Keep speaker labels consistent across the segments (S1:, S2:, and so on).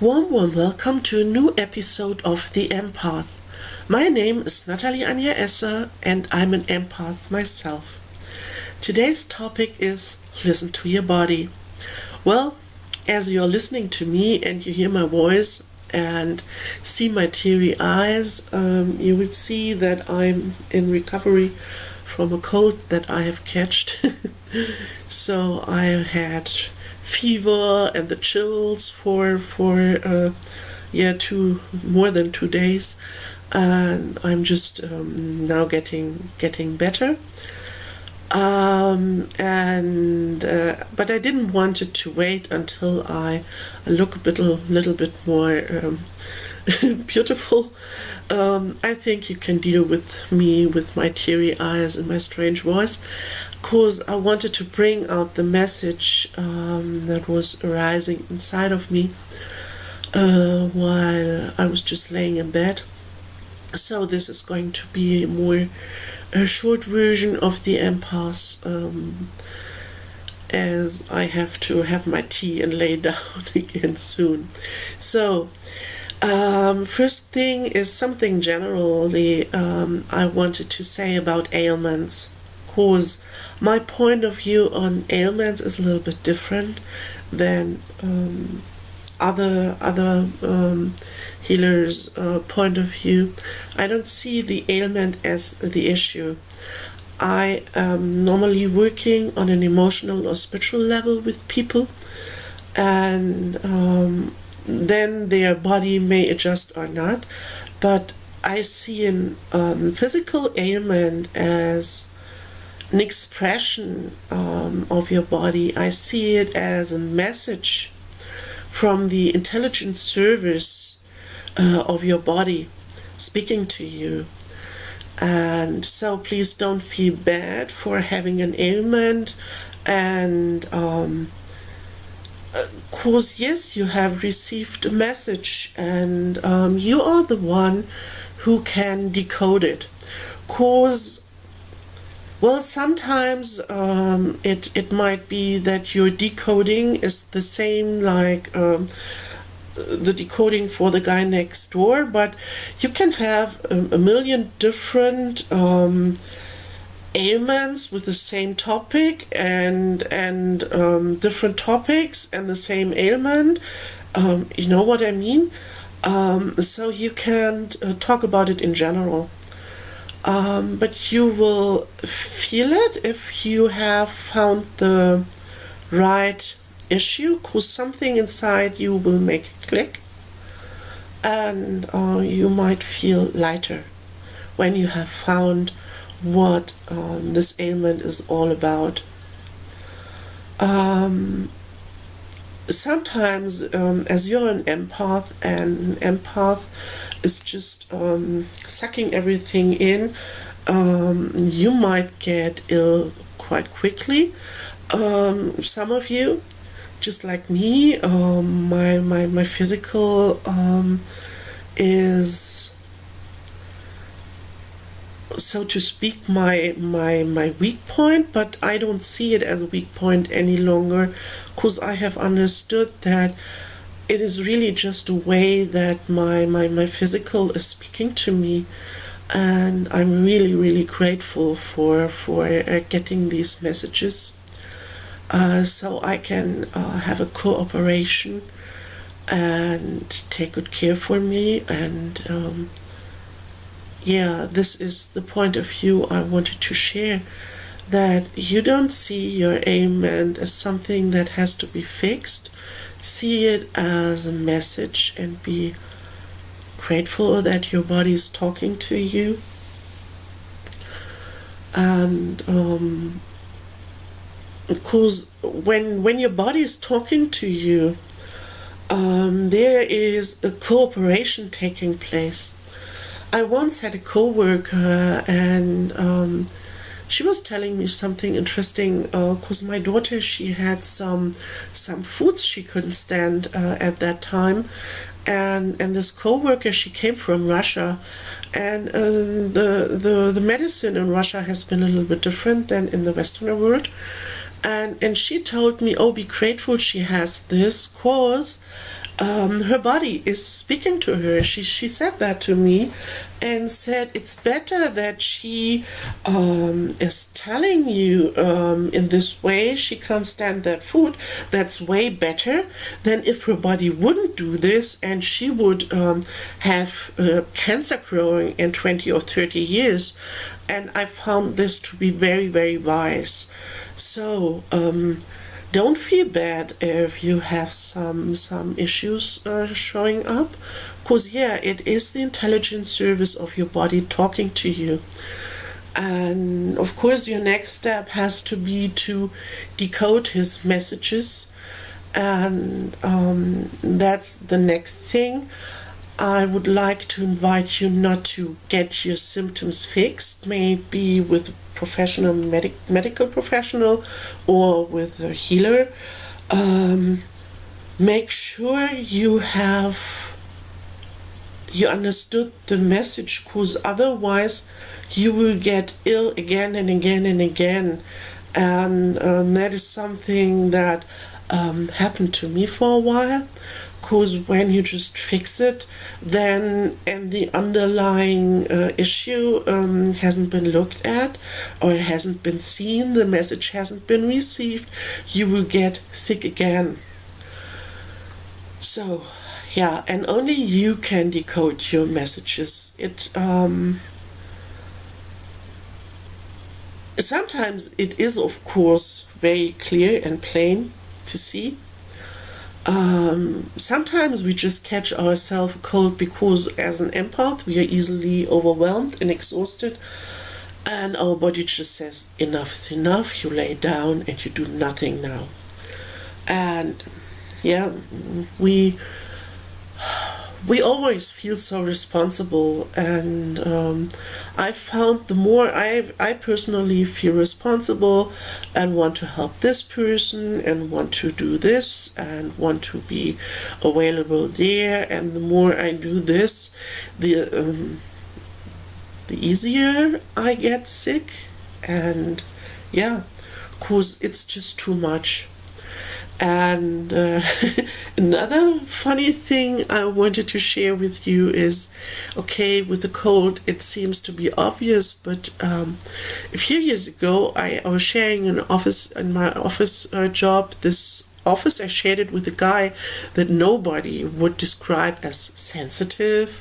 S1: Warm welcome to a new episode of the EmPath. My name is Natalie Anja Esser and I'm an empath myself. Today's topic is listen to your body. Well, as you're listening to me and you hear my voice and see my teary eyes, you will see that I'm in recovery from a cold that I have catched. So I had fever and the chills for more than 2 days, and I'm just now getting better. But I didn't want it to wait until I look a little bit more beautiful. I think you can deal with me with my teary eyes and my strange voice, because I wanted to bring out the message that was arising inside of me while I was just laying in bed. So this is going to be a short version of the empath, as I have to have my tea and lay down again soon. So first thing is something generally I wanted to say about ailments, because my point of view on ailments is a little bit different than other healers' point of view. I don't see the ailment as the issue. I am normally working on an emotional or spiritual level with people, and then their body may adjust or not, but I see an physical ailment as an expression of your body. I see it as a message from the intelligent service of your body speaking to you. And so please don't feel bad for having an ailment, and because yes, you have received a message, and you are the one who can decode it. Because, well, sometimes it might be that your decoding is the same like the decoding for the guy next door, but you can have a million different ailments with the same topic and different topics and the same ailment. You know what I mean? So you can't talk about it in general. But you will feel it if you have found the right issue, because something inside you will make it click, and you might feel lighter when you have found what this ailment is all about. Sometimes as you're an empath, and an empath is just sucking everything in, you might get ill quite quickly. Some of you, just like me, my physical is, so to speak, my weak point, but I don't see it as a weak point any longer, because I have understood that it is really just a way that my physical is speaking to me, and I'm really grateful for getting these messages, so I can have a cooperation and take good care for me. And this is the point of view I wanted to share, that you don't see your ailment as something that has to be fixed. See it as a message and be grateful that your body is talking to you. And because when your body is talking to you, there is a cooperation taking place. I once had a co-worker, and she was telling me something interesting, because my daughter, she had some foods she couldn't stand at that time, and this co-worker, she came from Russia, and the medicine in Russia has been a little bit different than in the Western world. And she told me, oh, be grateful she has this, cause her body is speaking to her. She said that to me and said it's better that she is telling you in this way she can't stand that food. That's way better than if her body wouldn't do this and she would have cancer growing in 20 or 30 years. And I found this to be very, very wise. So don't feel bad if you have some issues showing up, because it is the intelligent service of your body talking to you. And of course your next step has to be to decode his messages, and that's the next thing. I would like to invite you not to get your symptoms fixed, maybe with a professional medical professional or with a healer. Make sure you understood the message, because otherwise you will get ill again and again and again. And that is something that happened to me for a while. Because when you just fix it, then and the underlying issue hasn't been looked at or it hasn't been seen, the message hasn't been received, you will get sick again. So, and only you can decode your messages. Sometimes it is, of course, very clear and plain to see. Sometimes we just catch ourselves cold because as an empath we are easily overwhelmed and exhausted, and our body just says enough is enough, you lay down and you do nothing now. And we always feel so responsible, and I found the more I personally feel responsible and want to help this person and want to do this and want to be available there, and the more I do this, the easier I get sick, and because it's just too much. And another funny thing I wanted to share with you is, with the cold it seems to be obvious, but a few years ago I was sharing an office in my office job. This office, I shared it with a guy that nobody would describe as sensitive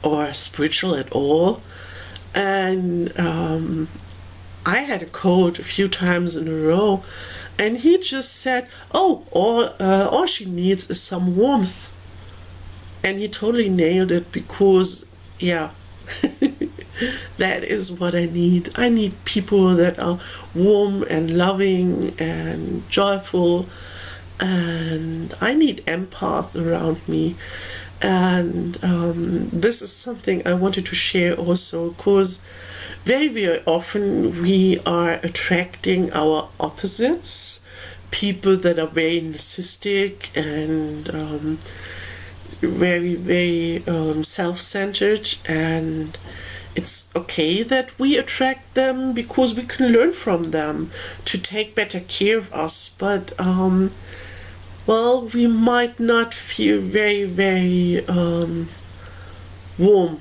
S1: or spiritual at all. And I had a cold a few times in a row, and he just said, all she needs is some warmth. And he totally nailed it, because, that is what I need. I need people that are warm and loving and joyful, and I need empath around me. And this is something I wanted to share also, because very, very often we are attracting our opposites, people that are very narcissistic and very, very self-centered, and it's okay that we attract them because we can learn from them to take better care of us, but we might not feel very, very warm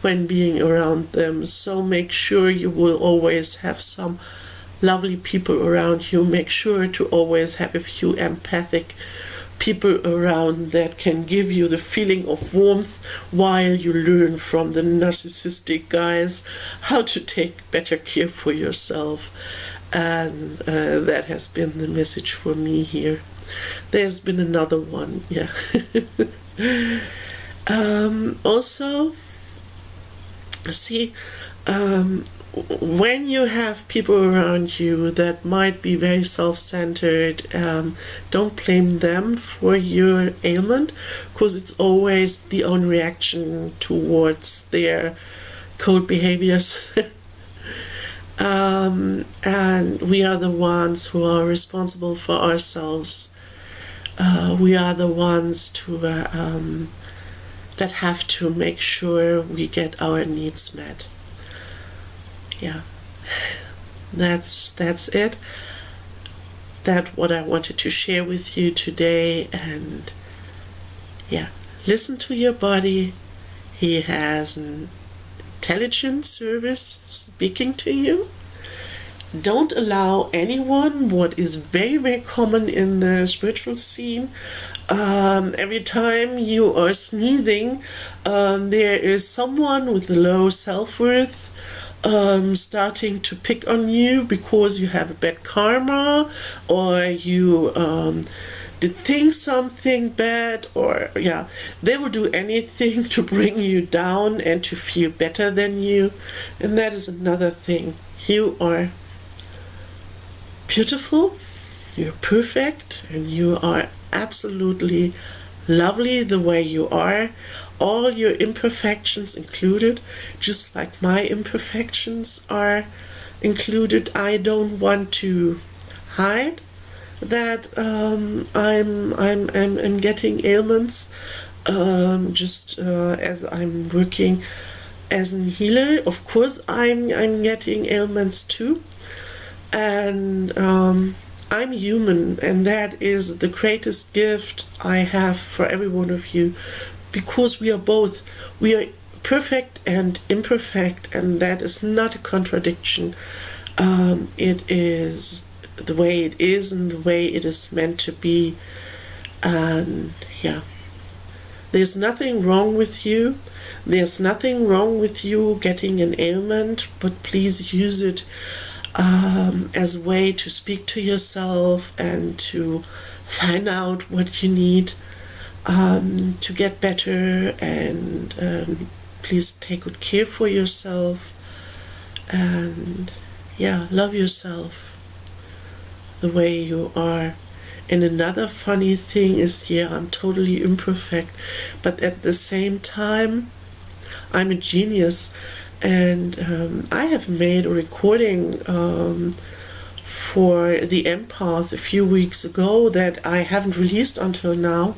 S1: when being around them. So make sure you will always have some lovely people around you. Make sure to always have a few empathic people around that can give you the feeling of warmth while you learn from the narcissistic guys how to take better care for yourself. And that has been the message for me here. There's been another one, also, see, when you have people around you that might be very self-centered, don't blame them for your ailment, because it's always the own reaction towards their cold behaviors. And we are the ones who are responsible for ourselves. We are the ones that have to make sure we get our needs met. That's it. That's what I wanted to share with you today, and yeah, listen to your body. He has an intelligent service speaking to you. Don't allow anyone, what is very, very common in the spiritual scene, every time you are sneezing, there is someone with low self-worth starting to pick on you because you have a bad karma, or you did think something bad, or yeah, they will do anything to bring you down and to feel better than you. And that is another thing. You are beautiful, you're perfect, and you are absolutely lovely the way you are. All your imperfections included, just like my imperfections are included. I don't want to hide that I'm getting ailments, just as I'm working as a healer. Of course, I'm getting ailments too. And I'm human, and that is the greatest gift I have for every one of you, because we are perfect and imperfect, and that is not a contradiction. It is the way it is and the way it is meant to be. And yeah, there's nothing wrong with you. There's nothing wrong with you getting an ailment, but please use it as a way to speak to yourself and to find out what you need to get better. And please take good care for yourself, and yeah, love yourself the way you are. And another funny thing is, yeah, I'm totally imperfect, but at the same time I'm a genius. And I have made a recording for the EmPath a few weeks ago that I haven't released until now.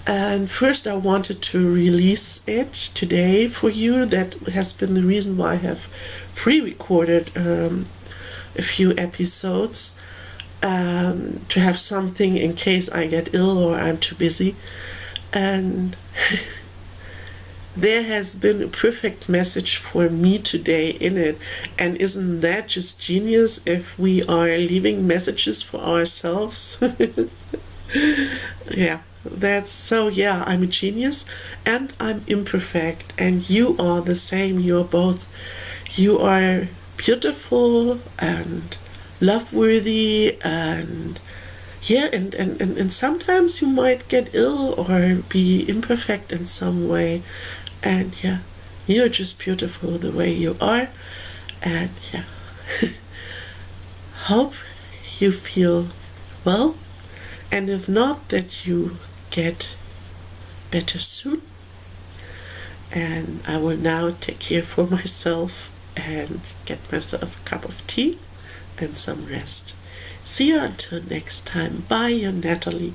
S1: And first I wanted to release it today for you. That has been the reason why I have pre-recorded a few episodes, to have something in case I get ill or I'm too busy. And there has been a perfect message for me today in it. And isn't that just genius if we are leaving messages for ourselves? Yeah, that's so. Yeah, I'm a genius and I'm imperfect, and you are the same. You're both. You are beautiful and love-worthy, and yeah, and sometimes you might get ill or be imperfect in some way. And yeah, you're just beautiful the way you are. And yeah, hope you feel well, and if not, that you get better soon. And I will now take care for myself and get myself a cup of tea and some rest. See you until next time. Bye, your Natalie.